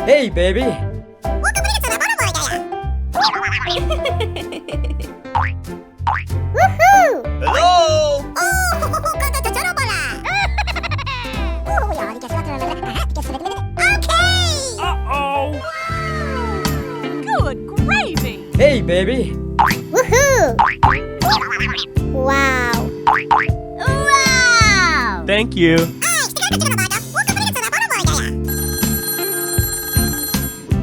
Hey, baby. Woohoo! Hello? Uh-oh! Good gravy! Hey, baby. Woohoo! Wow! Wow! Thank you.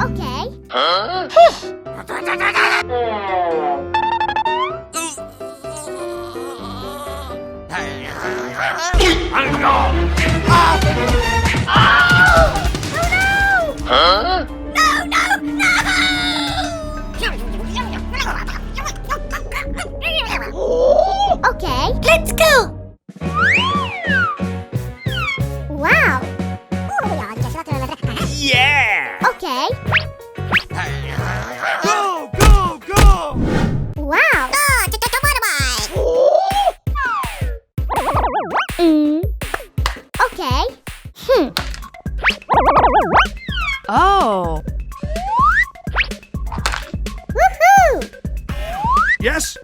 Okay. Huh? Huh? No, no, no! Okay, let's go! Wow! Yeah! Okay, Go, go, go! wow! Okay. Oh! Woohoo! Yes?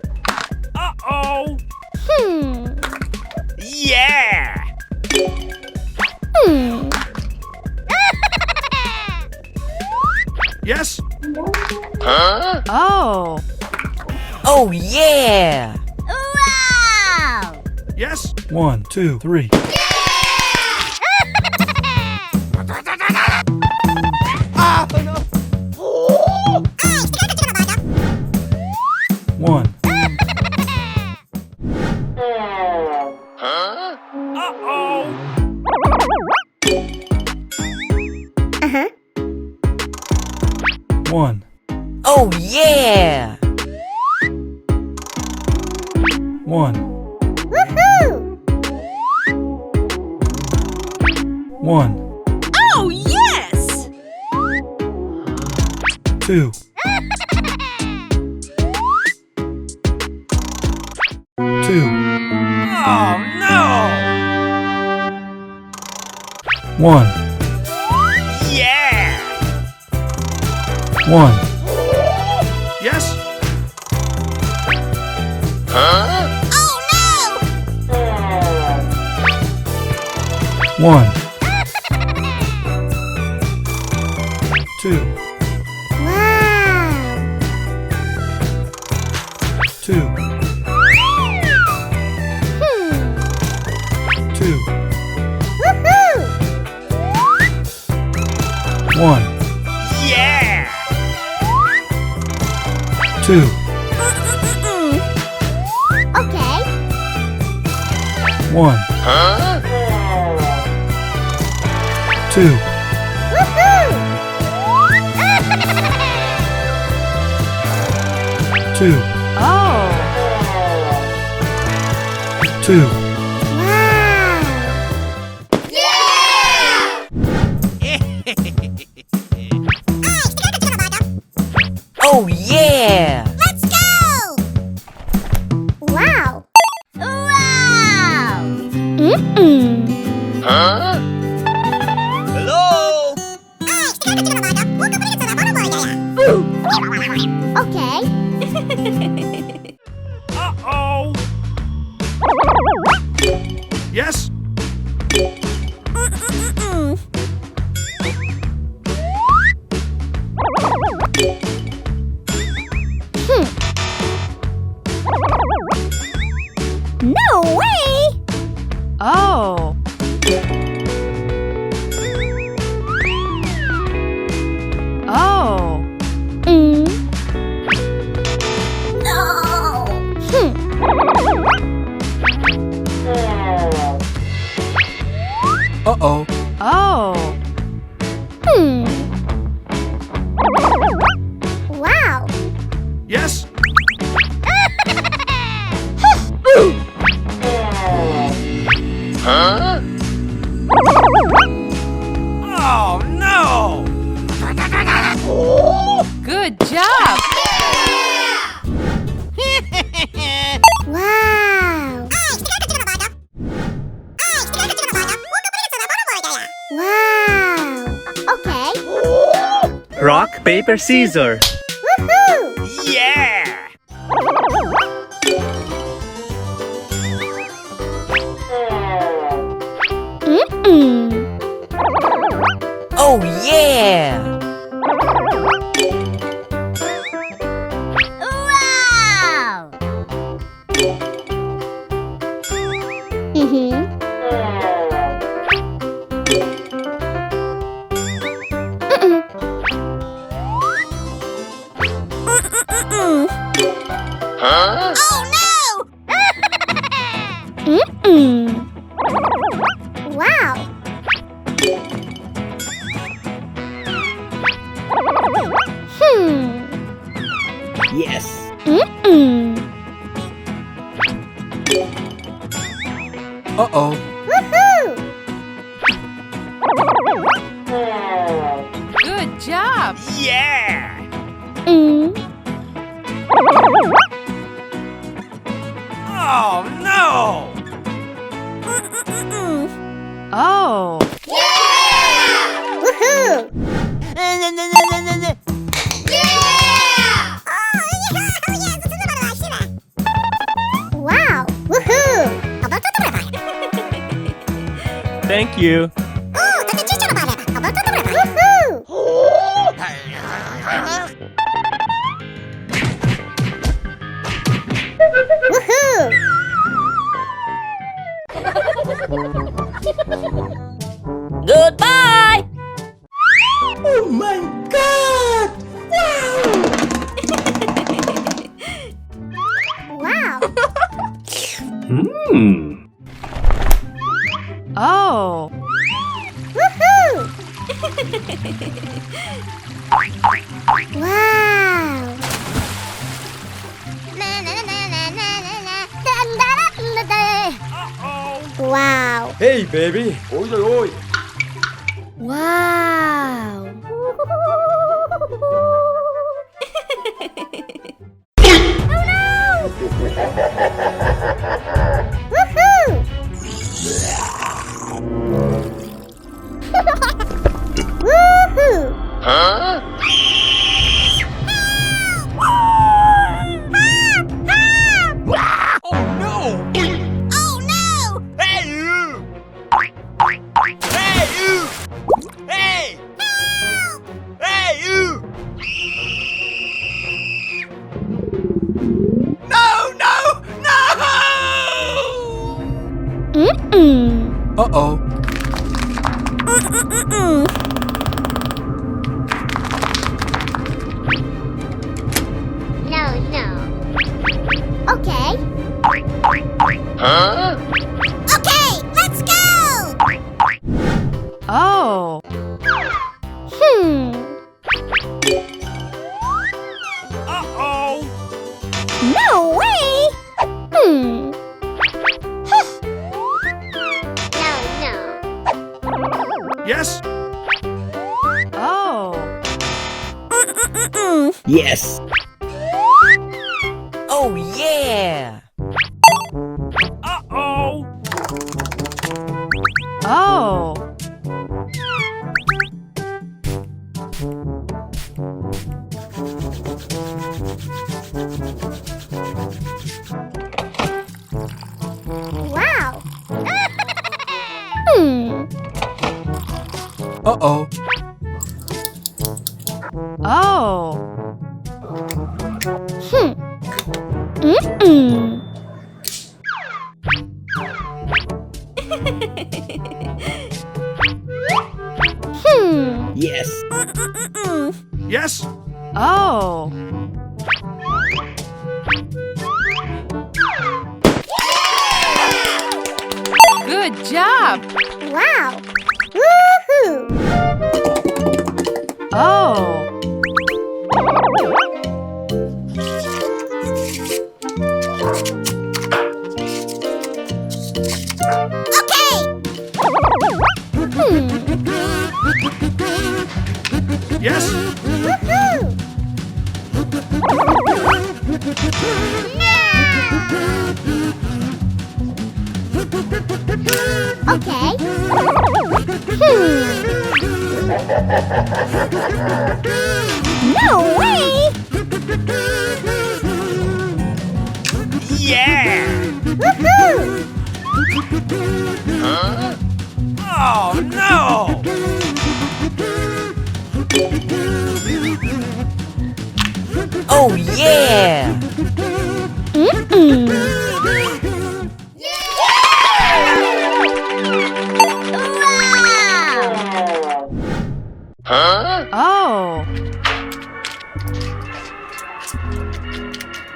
Uh-oh! Yeah! Yes? Huh? Oh! Oh yeah! Wow! Yes? 1, 2, 3. Ah, no! 1. Huh? Uh-oh! Uh-huh. 1. Oh yeah! 1. Woohoo! 1. Oh, yes! 2. 2. Oh, no! 1. Yeah! 1. Yes? Huh? 1. 2. Wow! 2. 2. Woohoo! 1. Yeah! 2. Okay. 1. Huh? 2. Woohoo! 2. Oh! 2. Wow! Oh yeah! Let's go! Wow! Wow! Huh? Hello? Okay. Uh-oh! Yes? No way! Oh! Oh! No! Uh-oh. Oh! Wow! Yes? Huh? Oh, no! Good job! Wow! Wow! Okay. Rock, paper, scissors. Woohoo! Yeah! Mm-mm. Oh yeah! Wow! Mm-hmm. Huh? Oh no! Mm-mm. Wow. Yes. Mm-mm. Uh-oh. Woohoo! Good job. Yeah! Mm. Oh no! Oh. Woohoo! Wow! Woohoo! Thank you. Woohoo! Woohoo! Goodbye! Oh my God! Wow! Oh. Woohoo! Wow! Uh-oh! Wow! Hey, baby. Oi, oi, oi. Wow! Woohoo! Woohoo! Huh? Oh no! Oh no! Hey you! Hey you! Hey! Hey you! No! No! No! Mm-mm. Uh-oh. No, no. Okay. Huh? Okay, let's go! Oh. Uh-oh! No way! No, no. Yes? Oh. Yes. Oh yeah! Uh-oh! Oh. Wow! Uh-oh. Oh. Mm-mm. Yes. Yes? Oh. Good job. Wow! Woohoo! Oh. Yes? Woohoo! Okay. No way! Yeah! Woohoo! Oh no! Oh yeah! Wow! Oh.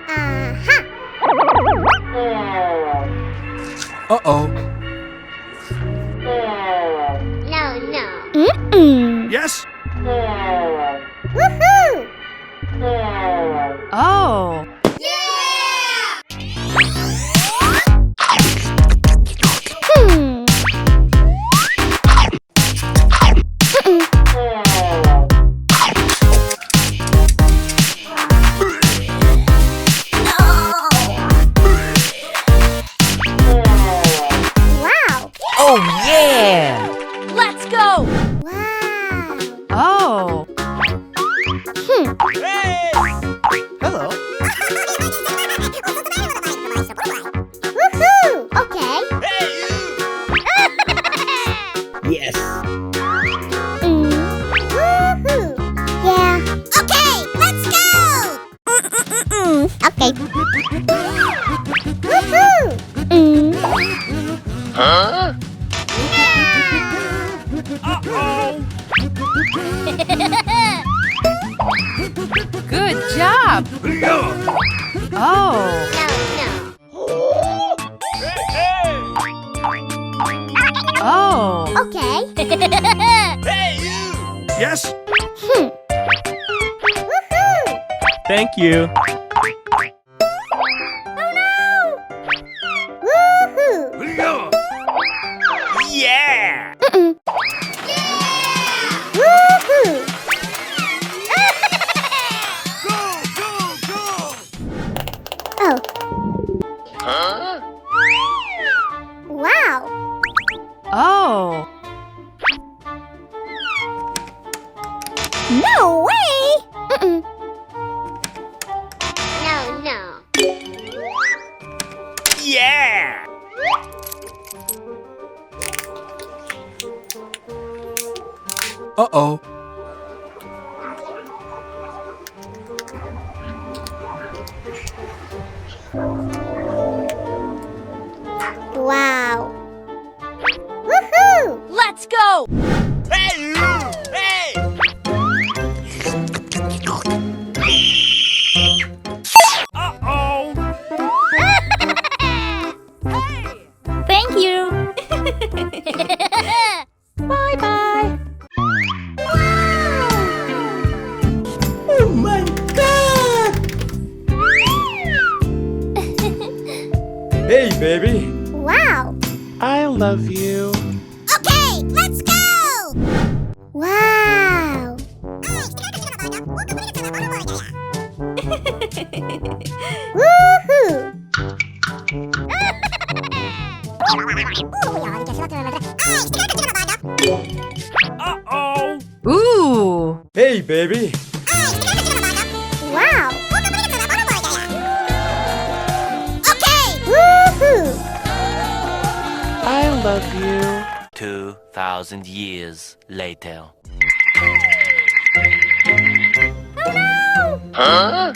Aha! Uh-oh. No, no. Yes? Woohoo! Oh. Hmm. Wow! Oh yeah! Let's go. Wow! Oh. Hey! Hello. Woohoo! Okay. Hey, you! Yes! Woohoo! Yeah. Okay, let's go! Okay. Woohoo! Huh? Uh-oh! Good job. Yeah! Oh. Hey, hey! Oh. Okay. Hey, you! Yes? Woohoo! Thank you. Woohoo! Yeah! Woohoo! Go, go, go! Oh, Huh? wow! Oh. No way! No, no. Yeah! Uh-oh. Wow! Woohoo! Let's go. Hey, you! Hey! Uh-oh! Thank you! Bye-bye! Oh my god! Hey, baby. Wow! I love you. Okay, let's go! Wow! Woohoo! Uh-oh! Ooh. Hey, baby. Wow! Okay! Woohoo! I love you. 2,000 years later. Huh?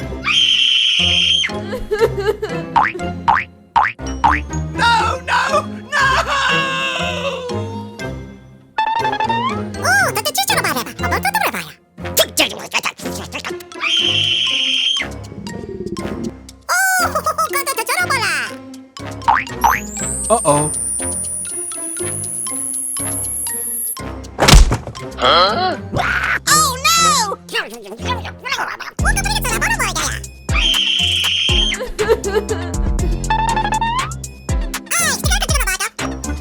No, no, no! Uh-oh. Huh? Oh no!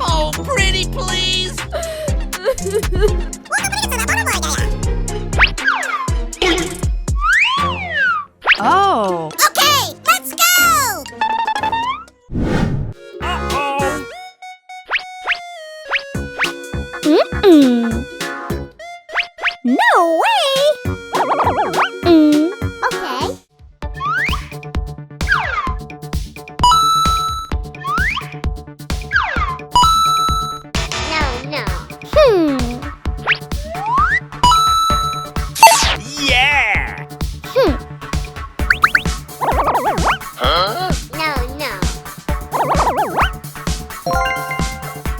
Oh, pretty please! Oh. Okay, let's go! Uh-oh! No way! Okay. No, no. Yeah! No, no.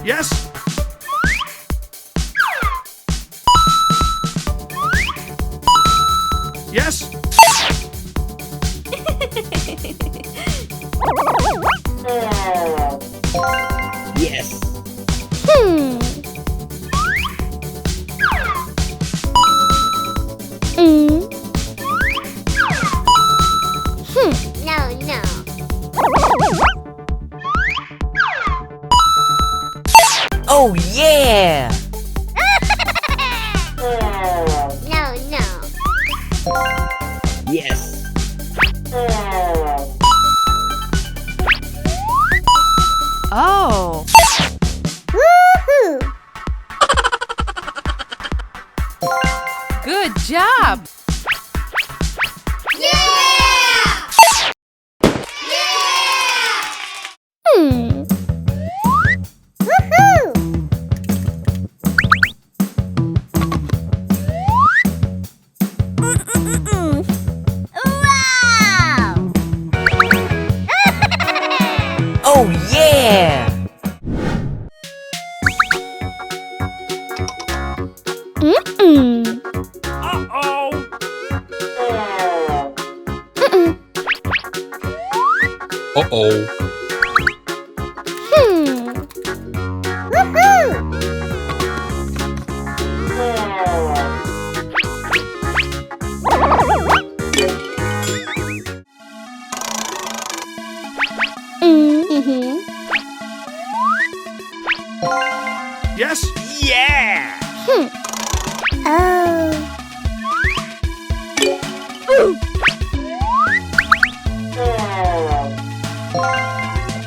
Yes? Yes? Yes. No, no. Oh yeah! No, no. Yes. Oh. Woohoo! Good job. Yeah! Woohoo! Wow! Oh yeah! Uh-oh! Uh-oh. Woohoo! Yes? Yeah! Oh.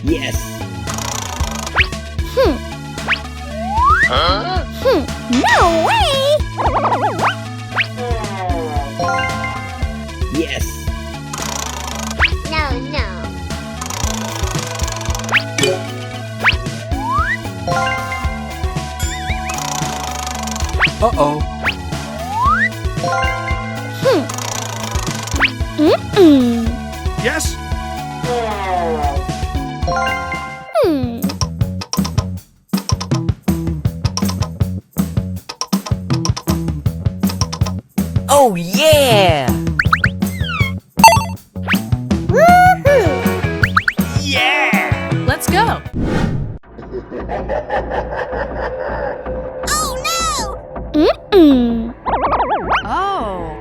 Yes. No way! Yes. No, no. Uh-oh. Yes? Oh yeah! Woohoo! Yeah! Let's go. Oh no! Oh.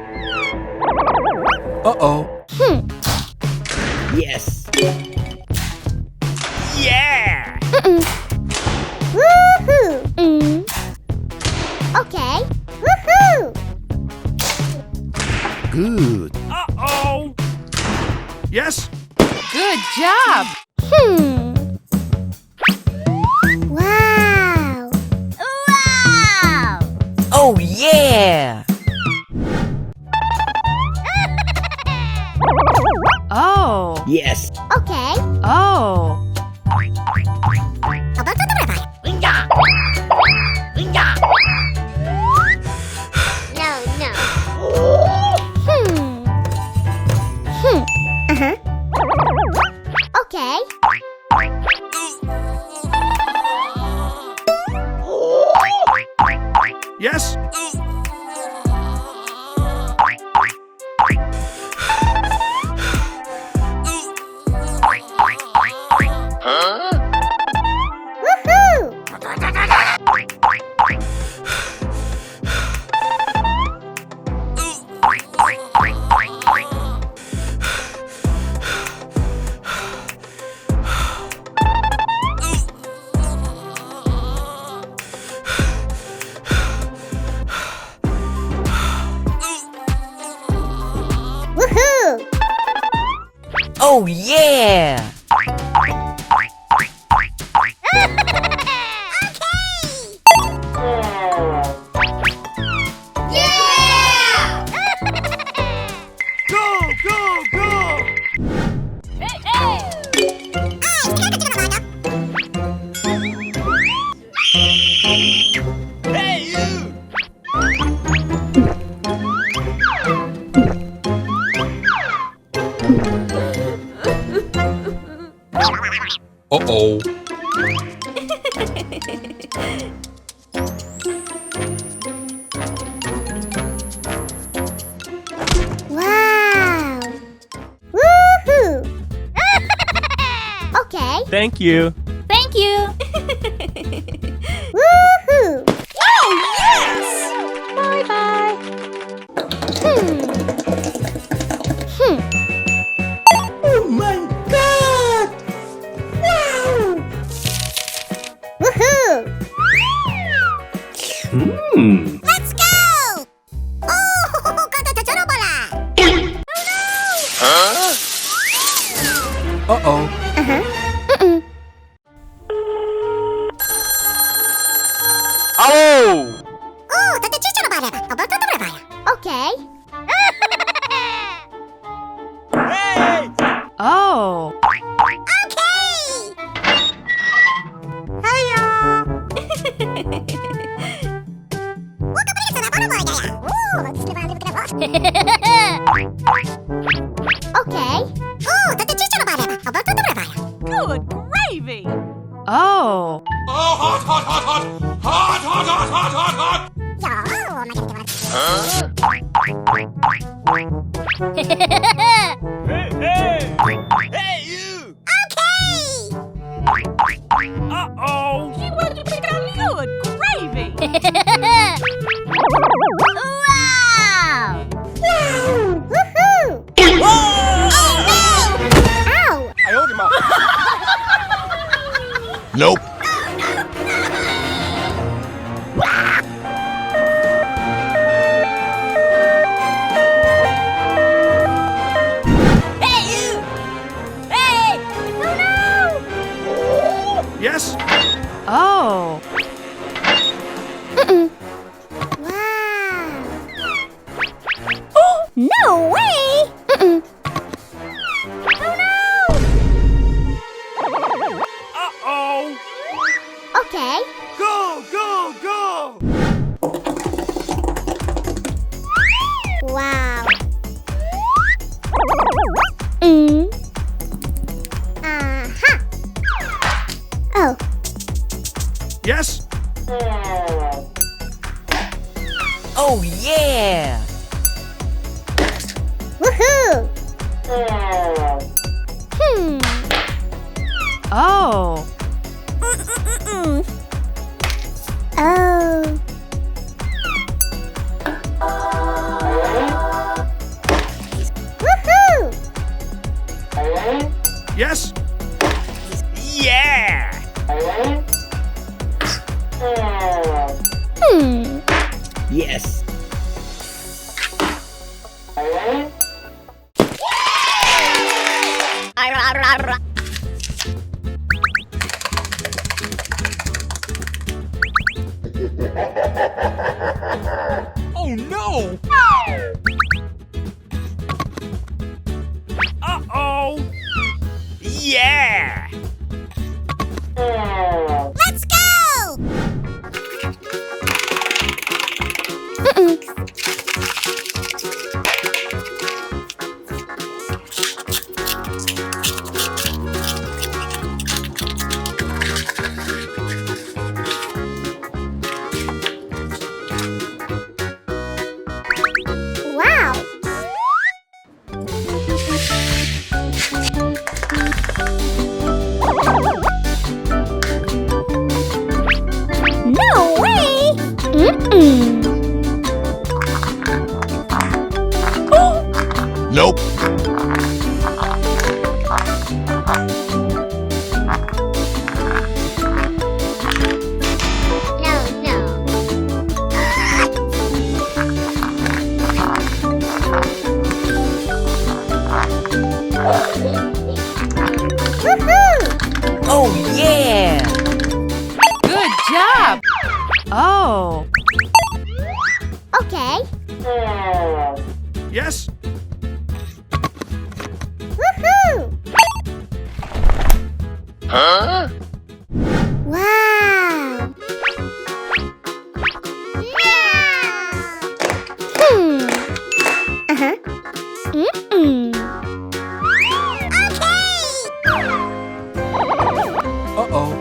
Uh-oh. Yes. Yeah! Woohoo! Okay. Woohoo! Good. Uh-oh! Yes? Good job. Wow! Wow! Oh yeah! Oh. Yes. Okay. Oh. No, no. Uh-huh. Okay. Yes? Woohoo! Woohoo! Oh yeah! Yay! Thank you. Thank you. Woohoo! Oh, yes! Bye-bye. Oh my god! Wow! Woohoo! Hmm. Let's go! Oh, kata chorobala. Uh-oh. Oh! Oh, tata chorobala. Okay. Oh. Okay. Oh, tata chorobala. Good gravy. Oh. Hey, you! Uh-oh! Good gravy. Wow! Woohoo! Oh no! Ow! I owed him up. Nope. Hey you! Hey! Oh no! Yes? Oh. Wow! No way! Oh no! Uh-oh! Okay. Go, go, go! Wow. Oh. Yes? Oh yeah! Woohoo! Oh. Oh. Woohoo! Yes? Yeah! Yes! Oh no! Uh-oh! Yeah! Let's go! Wow! No way! Nope. No, no. Woohoo! Oh yeah! Good job. Oh. Okay. Yes? Woohoo! Huh? Wow! Uh-huh. Uh-oh.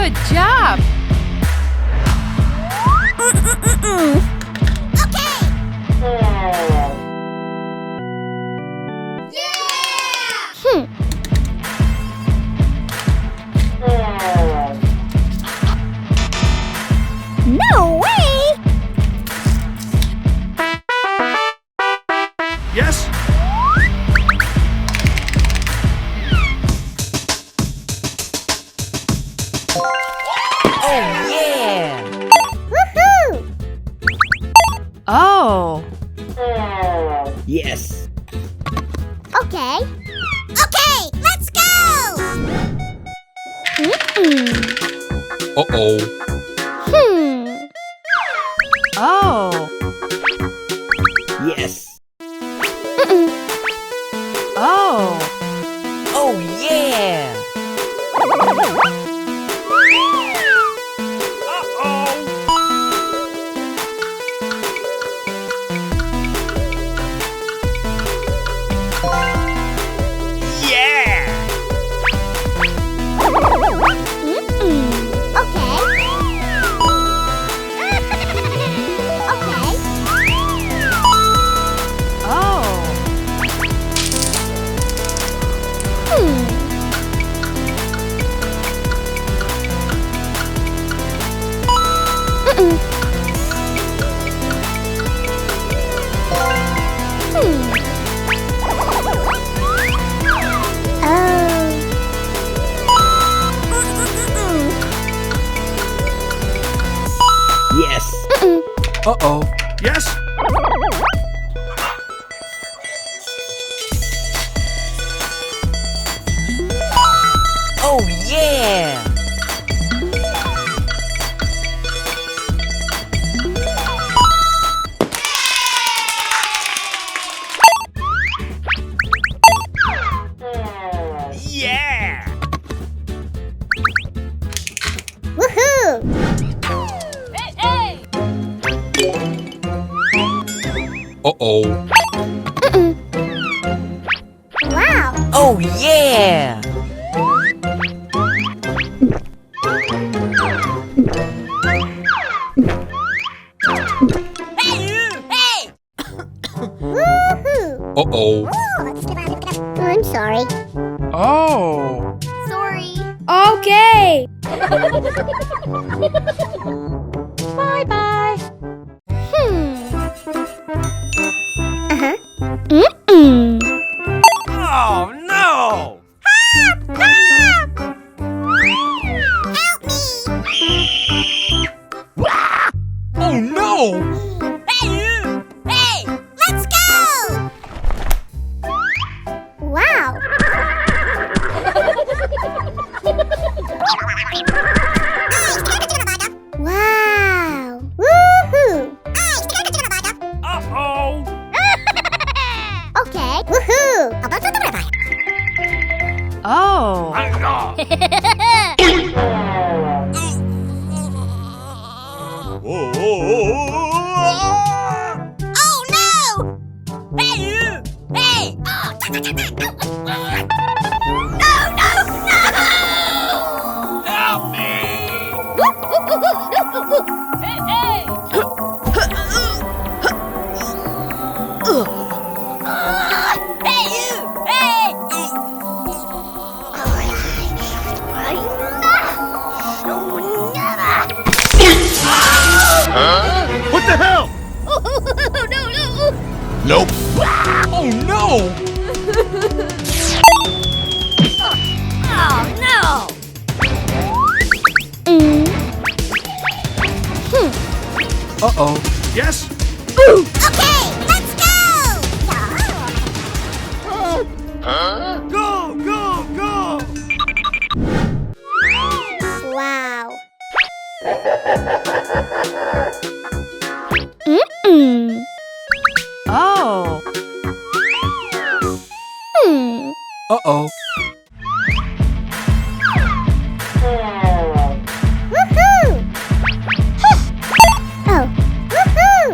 Good job! No way! Yes? Oh, yeah! Woohoo! Oh! Yes! Okay. Okay, let's go! Uh-oh. Oh! Yes! Oh! Oh, yeah! Yeah! Okay. Okay. Oh! Yes! Uh-oh. Yes? Oh, yeah! Yeah! Woohoo! Uh-oh. Wow! Oh, yeah! Woohoo! Uh-oh. I'm sorry. Oh. Sorry. Okay. Bye-bye. Uh-huh. Oh, no! Help me! Oh, no! Hey! Let's go! Wow! Wow! Woohoo! Uh-oh! Okay. Woohoo! Oh! Oh no! Hey you! Hey! No! Help me! Hey you! Hey! What the hell? Nope. Oh, no! Oh no! Uh-oh. Yes? Okay, let's go! Go, go, go! Wow. Oh! Uh-oh. Woohoo! Oh, woohoo!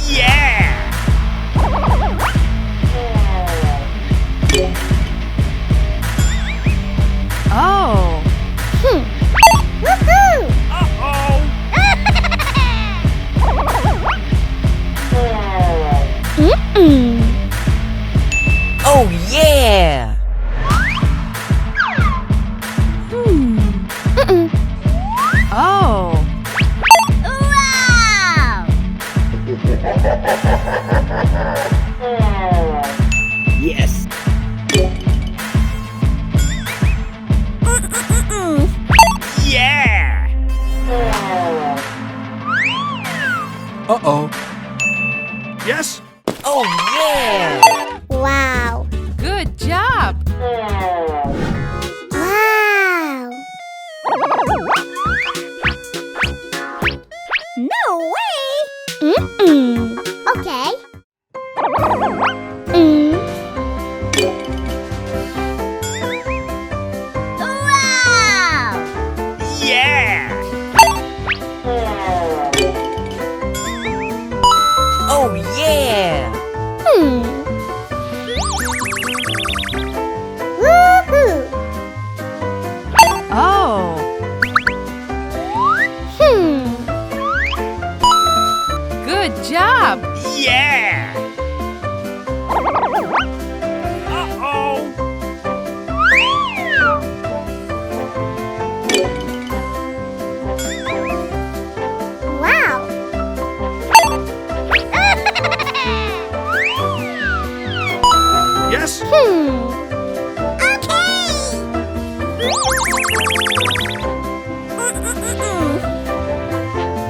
Yeah!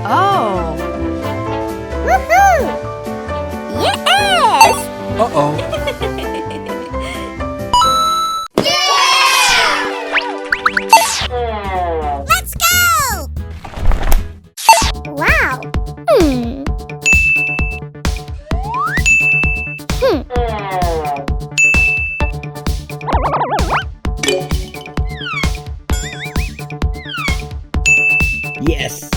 Oh. Woohoo! Yes! Uh-oh. Let's go! Wow! Hmm. Yes.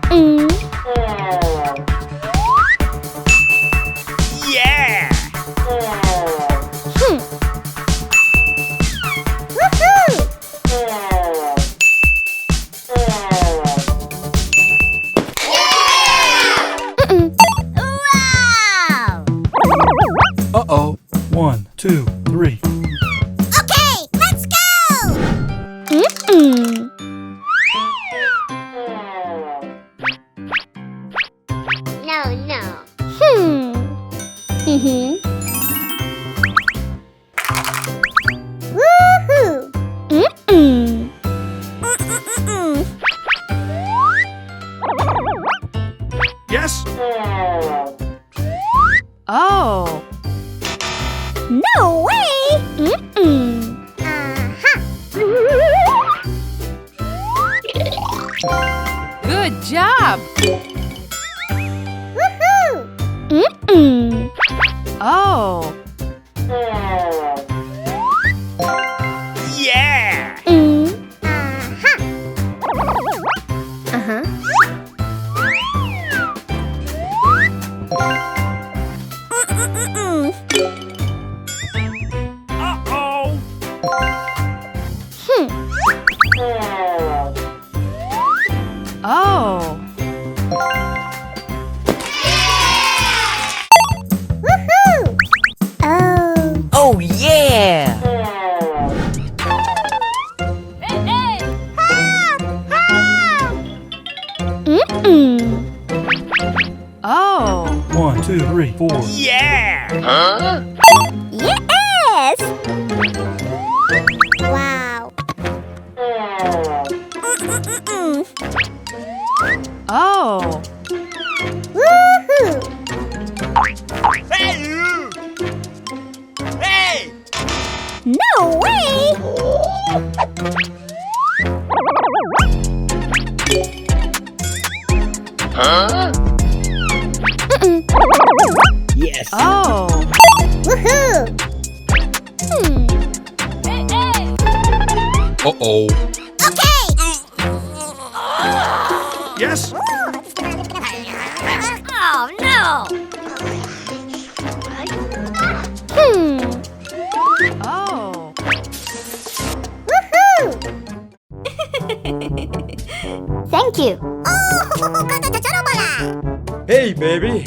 Mm. Yeah! Hmm. Woohoo! Mm-mm. Wow! Uh-oh. 1, 2, 3. Okay, let's go! Mm-mm. No. Mm-hmm. Woohoo! Mm-mm. Mm-mm-mm-mm. Yes? Oh. No way! Mm-mm. Good job. Woohoo! Mm-mm. Oh. Yeah! Uh-huh. Mm-mm-mm-mm. Uh-oh! Oh. Woohoo! Oh. Oh yeah! Mm-mm. Oh. 1, 2, 3, 4. Yeah! Yes! Wow. Mm-mm-mm-mm. Oh. Woohoo! Hey, you! Hey! No way! Mm-mm. Yes. Oh. Woohoo! Uh-oh. Okay! Yes? Oh no! Oh. Woohoo! Thank you. Oh, kata chachorobara! Hey, baby!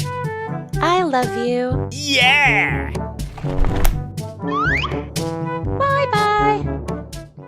I love you. Yeah!